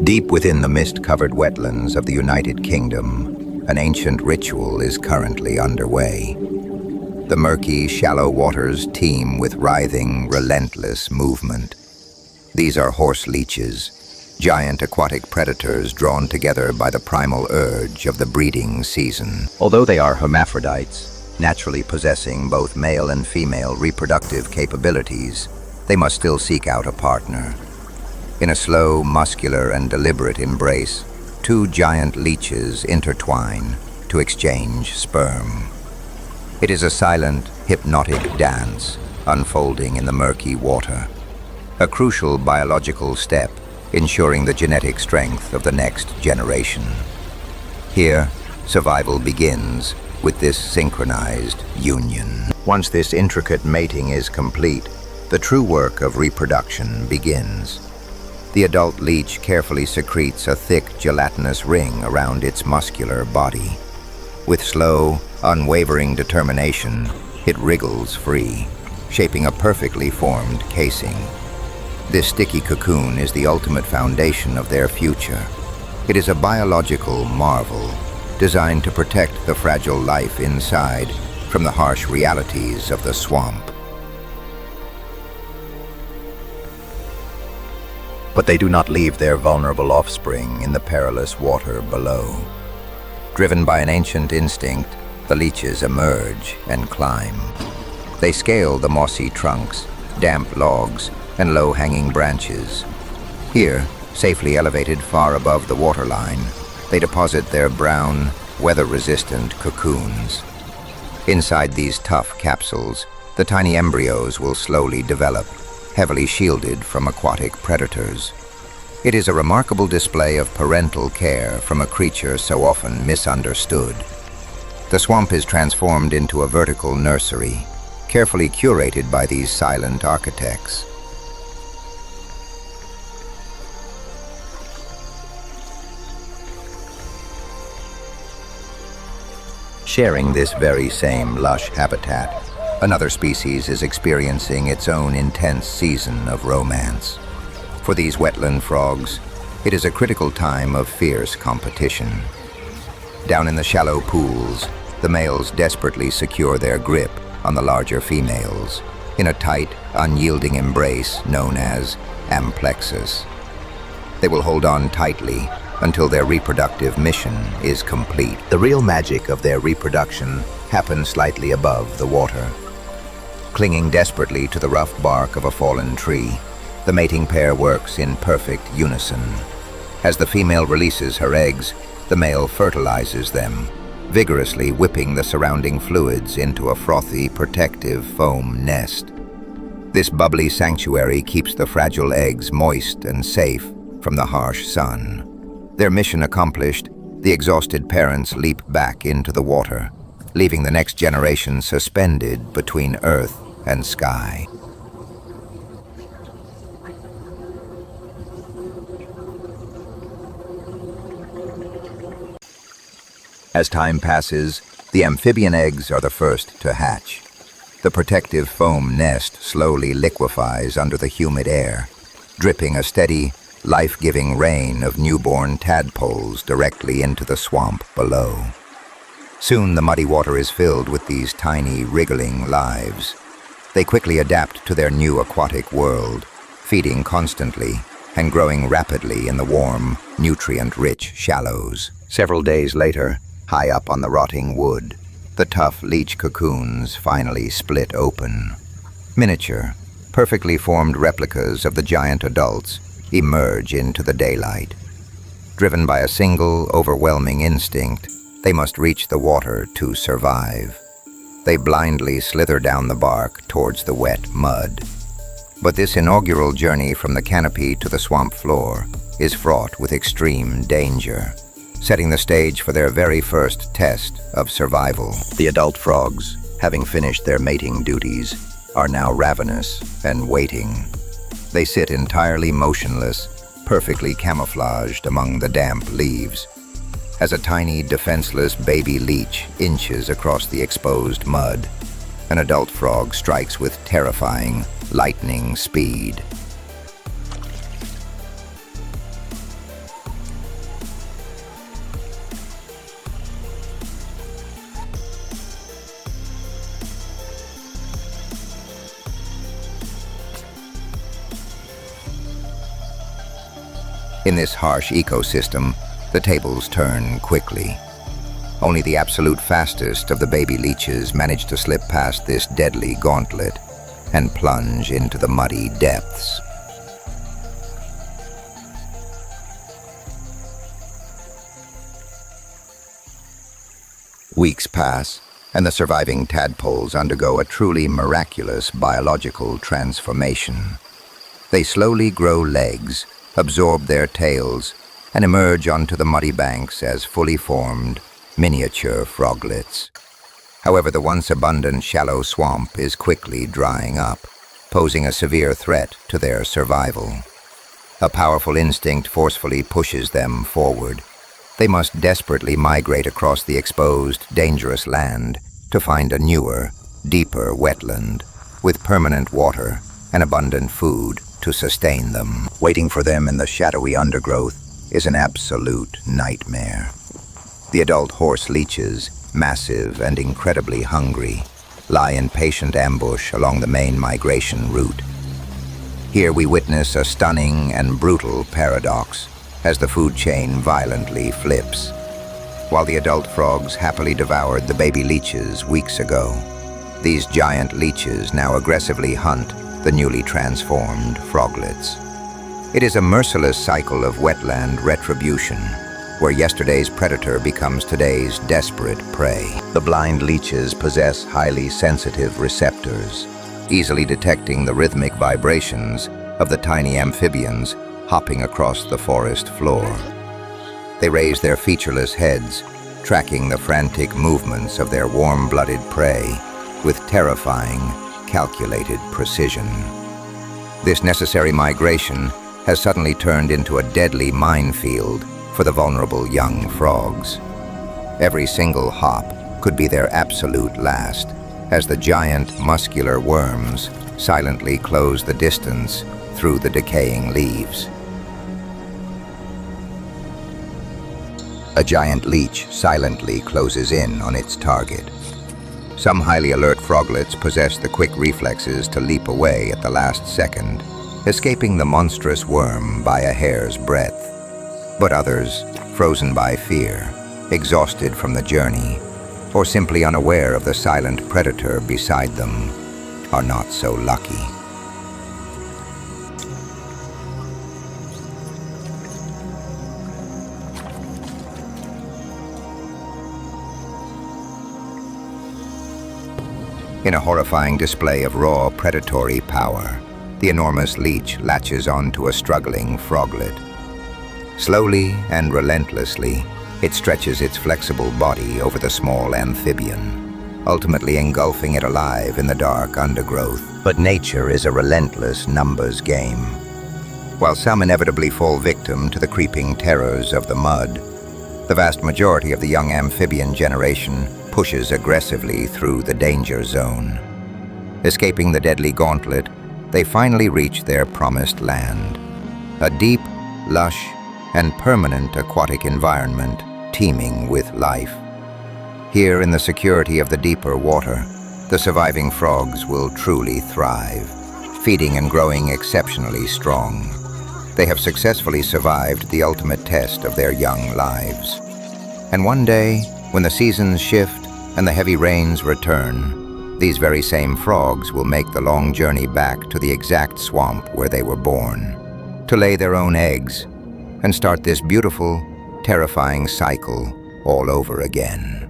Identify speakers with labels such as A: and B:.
A: Deep within the mist-covered wetlands of the United Kingdom, an ancient ritual is currently underway. The murky, shallow waters teem with writhing, relentless movement. These are horse leeches, giant aquatic predators drawn together by the primal urge of the breeding season. Although they are hermaphrodites, naturally possessing both male and female reproductive capabilities, they must still seek out a partner. In a slow, muscular, and deliberate embrace, two giant leeches intertwine to exchange sperm. It is a silent, hypnotic dance unfolding in the murky water, a crucial biological step ensuring the genetic strength of the next generation. Here, survival begins with this synchronized union. Once this intricate mating is complete, the true work of reproduction begins. The adult leech carefully secretes a thick, gelatinous ring around its muscular body. With slow, unwavering determination, it wriggles free, shaping a perfectly formed casing. This sticky cocoon is the ultimate foundation of their future. It is a biological marvel, designed to protect the fragile life inside from the harsh realities of the swamp. But they do not leave their vulnerable offspring in the perilous water below. Driven by an ancient instinct, the leeches emerge and climb. They scale the mossy trunks, damp logs, and low-hanging branches. Here, safely elevated far above the waterline, they deposit their brown, weather-resistant cocoons. Inside these tough capsules, the tiny embryos will slowly develop, heavily shielded from aquatic predators. It is a remarkable display of parental care from a creature so often misunderstood. The swamp is transformed into a vertical nursery, carefully curated by these silent architects. Sharing this very same lush habitat, another species is experiencing its own intense season of romance. For these wetland frogs, it is a critical time of fierce competition. Down in the shallow pools, the males desperately secure their grip on the larger females in a tight, unyielding embrace known as amplexus. They will hold on tightly until their reproductive mission is complete. The real magic of their reproduction happens slightly above the water. Clinging desperately to the rough bark of a fallen tree, the mating pair works in perfect unison. As the female releases her eggs, the male fertilizes them, vigorously whipping the surrounding fluids into a frothy, protective foam nest. This bubbly sanctuary keeps the fragile eggs moist and safe from the harsh sun. Their mission accomplished, the exhausted parents leap back into the water, leaving the next generation suspended between earth and sky. As time passes, the amphibian eggs are the first to hatch. The protective foam nest slowly liquefies under the humid air, dripping a steady, life-giving rain of newborn tadpoles directly into the swamp below. Soon the muddy water is filled with these tiny, wriggling lives. They quickly adapt to their new aquatic world, feeding constantly and growing rapidly in the warm, nutrient-rich shallows. Several days later, high up on the rotting wood, the tough leech cocoons finally split open. Miniature, perfectly formed replicas of the giant adults emerge into the daylight. Driven by a single, overwhelming instinct, they must reach the water to survive. They blindly slither down the bark towards the wet mud. But this inaugural journey from the canopy to the swamp floor is fraught with extreme danger, setting the stage for their very first test of survival. The adult frogs, having finished their mating duties, are now ravenous and waiting. They sit entirely motionless, perfectly camouflaged among the damp leaves, as a tiny, defenseless baby leech inches across the exposed mud. An adult frog strikes with terrifying, lightning speed. In this harsh ecosystem, the tables turn quickly. Only the absolute fastest of the baby leeches manage to slip past this deadly gauntlet and plunge into the muddy depths. Weeks pass, and the surviving tadpoles undergo a truly miraculous biological transformation. They slowly grow legs, absorb their tails, and emerge onto the muddy banks as fully formed, miniature froglets. However, the once abundant shallow swamp is quickly drying up, posing a severe threat to their survival. A powerful instinct forcefully pushes them forward. They must desperately migrate across the exposed, dangerous land to find a newer, deeper wetland with permanent water and abundant food to sustain them. Waiting for them in the shadowy undergrowth is an absolute nightmare. The adult horse leeches, massive and incredibly hungry, lie in patient ambush along the main migration route. Here we witness a stunning and brutal paradox as the food chain violently flips. While the adult frogs happily devoured the baby leeches weeks ago, these giant leeches now aggressively hunt the newly transformed froglets. It is a merciless cycle of wetland retribution, where yesterday's predator becomes today's desperate prey. The blind leeches possess highly sensitive receptors, easily detecting the rhythmic vibrations of the tiny amphibians hopping across the forest floor. They raise their featureless heads, tracking the frantic movements of their warm-blooded prey with terrifying, calculated precision. This necessary migration has suddenly turned into a deadly minefield for the vulnerable young frogs. Every single hop could be their absolute last, as the giant, muscular worms silently close the distance through the decaying leaves. A giant leech silently closes in on its target. Some highly alert froglets possess the quick reflexes to leap away at the last second, escaping the monstrous worm by a hair's breadth. But others, frozen by fear, exhausted from the journey, or simply unaware of the silent predator beside them, are not so lucky. In a horrifying display of raw predatory power, the enormous leech latches onto a struggling froglet. Slowly and relentlessly, it stretches its flexible body over the small amphibian, ultimately engulfing it alive in the dark undergrowth. But nature is a relentless numbers game. While some inevitably fall victim to the creeping terrors of the mud, the vast majority of the young amphibian generation pushes aggressively through the danger zone. Escaping the deadly gauntlet, they finally reach their promised land, a deep, lush, and permanent aquatic environment teeming with life. Here, in the security of the deeper water, the surviving frogs will truly thrive, feeding and growing exceptionally strong. They have successfully survived the ultimate test of their young lives. And one day, when the seasons shift and the heavy rains return, these very same frogs will make the long journey back to the exact swamp where they were born, to lay their own eggs and start this beautiful, terrifying cycle all over again.